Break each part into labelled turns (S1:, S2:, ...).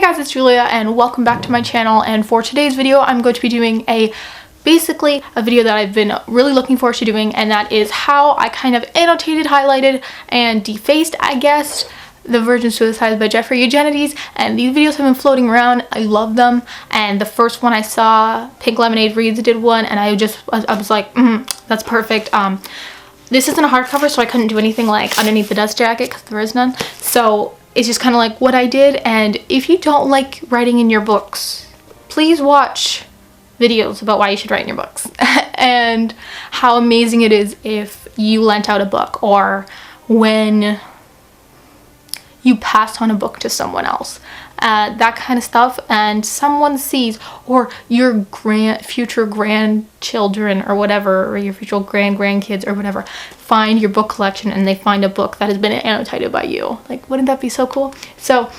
S1: guys, it's Julia and welcome back to my channel. And for today's video I'm going to be doing basically a video that I've been really looking forward to doing, and that is how I kind of annotated, highlighted, and defaced, I guess, the Virgin Suicides by Eugendies. And these videos have been floating around. I love them, and the first one I saw, Pink Lemonade Reads did one, and I was like, that's perfect. This isn't a hardcover, so I couldn't do anything like underneath the dust jacket because there is none, so it's just kind of like what I did. And if you don't like writing in your books, please watch videos about why you should write in your books and how amazing it is if you lent out a book or when you pass on a book to someone else, that kind of stuff, and someone sees, or your future grandchildren or whatever, or your future grandkids or whatever, find your book collection and they find a book that has been annotated by you. Like, wouldn't that be so cool? So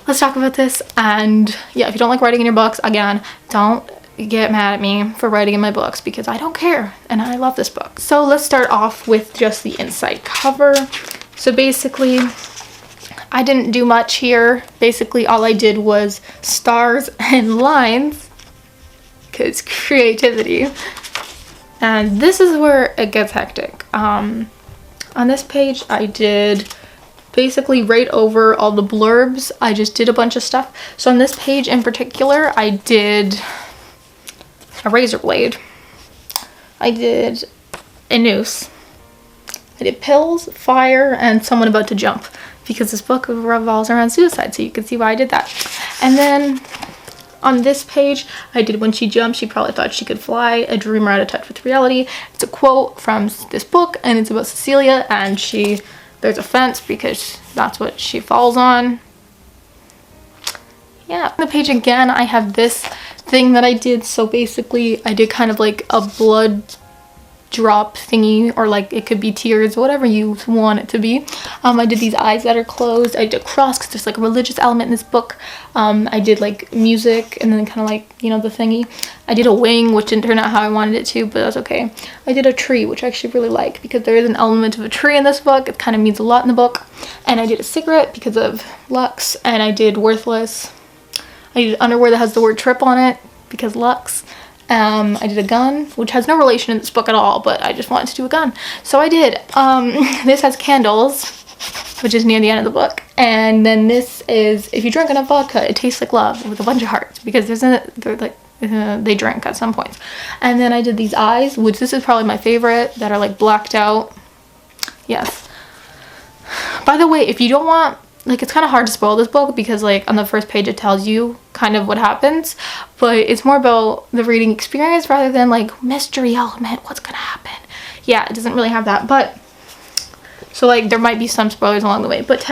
S1: let's talk about this. And yeah, if you don't like writing in your books, again, don't get mad at me for writing in my books because I don't care and I love this book. So let's start off with just the inside cover. So basically, I didn't do much here. Basically, all I did was stars and lines, because creativity. And this is where it gets hectic. On this page, I did basically right over all the blurbs. I just did a bunch of stuff. So on this page in particular, I did a razor blade. I did a noose. I did pills, fire, and someone about to jump, because this book revolves around suicide, so you can see why I did that. And then on this page, I did when she jumped, she probably thought she could fly, a dreamer out of touch with reality. It's a quote from this book, and it's about Cecilia, and there's a fence because that's what she falls on. Yeah. On the page again, I have this thing that I did. So basically, I did kind of like a blood drop thingy, or like it could be tears, whatever you want it to be. I did these eyes that are closed. I did a cross because there's like a religious element in this book. I did like music, and then kind of like, you know, the thingy. I did a wing, which didn't turn out how I wanted it to, but that's okay. I did a tree, which I actually really like because there is an element of a tree in this book. It kind of means a lot in the book. And I did a cigarette because of Lux, and I did worthless. I did underwear that has the word trip on it because Lux. I did a gun, which has no relation in this book at all, but I just wanted to do a gun. So I did. This has candles, which is near the end of the book. And then this is, if you drink enough vodka, it tastes like love, with a bunch of hearts, because they drink at some points. And then I did these eyes, which this is probably my favorite, that are like blacked out. Yes. By the way, if you don't want, like, it's kind of hard to spoil this book because like on the first page it tells you kind of what happens, but it's more about the reading experience rather than like mystery element, what's gonna happen. Yeah, it doesn't really have that, but so like there might be some spoilers along the way, but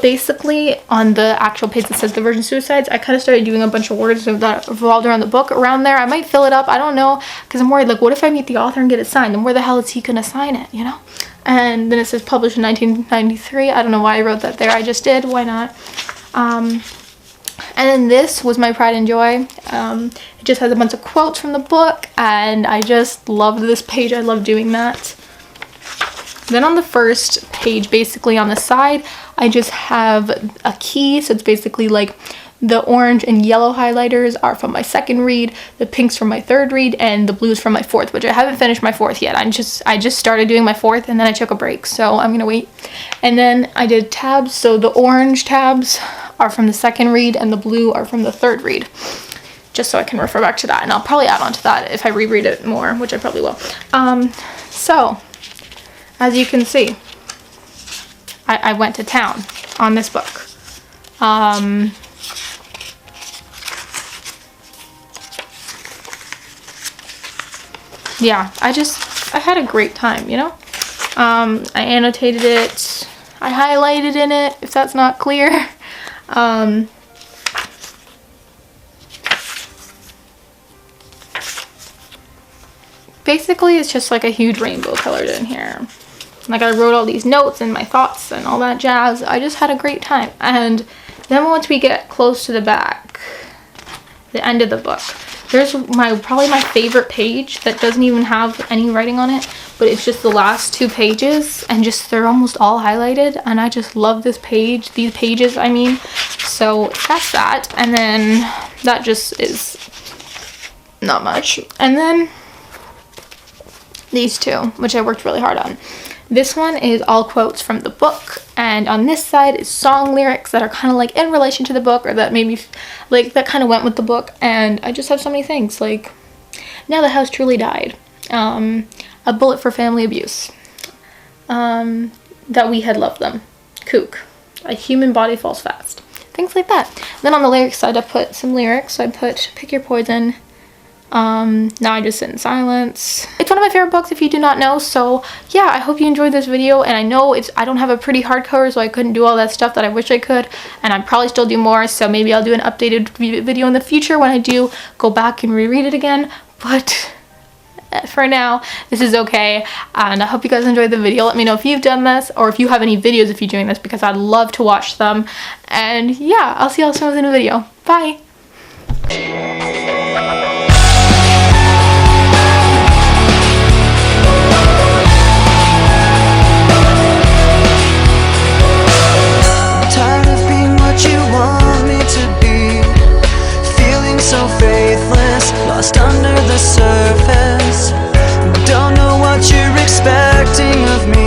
S1: basically on the actual page that says the Virgin Suicides, I kind of started doing a bunch of words that revolved around the book around there. I might fill it up, I don't know, because I'm worried, like, what if I meet the author and get it signed, and where the hell is he gonna sign it, you know? And then it says published in 1993. I don't know why I wrote that there. I just did. Why not? And then this was my pride and joy. It just has a bunch of quotes from the book, and I just loved this page. I love doing that. Then on the first page, basically on the side, I just have a key. So it's basically like the orange and yellow highlighters are from my second read, the pinks from my third read, and the blues from my fourth, which I haven't finished my fourth yet. I just started doing my fourth, and then I took a break, so I'm gonna wait. And then I did tabs. So the orange tabs are from the second read, and the blue are from the third read, just so I can refer back to that. And I'll probably add on to that if I reread it more, which I probably will. So as you can see, I went to town on this book. Yeah, I had a great time, you know? I annotated it, I highlighted in it, if that's not clear. Basically, it's just like a huge rainbow colored in here. Like, I wrote all these notes and my thoughts and all that jazz. I just had a great time. And then once we get close to the back, the end of the book, there's probably my favorite page that doesn't even have any writing on it, but it's just the last two pages, and just they're almost all highlighted, and I just love this page, these pages I mean, So that's that, and then that just is not much. And then these two, which I worked really hard on. This one is all quotes from the book, and on this side is song lyrics that are kind of like in relation to the book, or that made me like that kind of went with the book. And I just have so many things like, now the house truly died, a bullet for family abuse, that we had loved them, kook, a human body falls fast, things like that. Then on the lyrics side I put some lyrics. So I put pick your poison, now I just sit in silence. It's one of my favorite books if you do not know. So yeah, I hope you enjoyed this video, and I know I don't have a pretty hardcover, so I couldn't do all that stuff that I wish I could, and I'd probably still do more, so maybe I'll do an updated video in the future when I do go back and reread it again. But for now, this is okay, and I hope you guys enjoyed the video. Let me know if you've done this, or if you have any videos if you're doing this, because I'd love to watch them. And yeah, I'll see y'all soon with a new video. Bye!
S2: So faithless, lost under the surface. Don't know what you're expecting of me.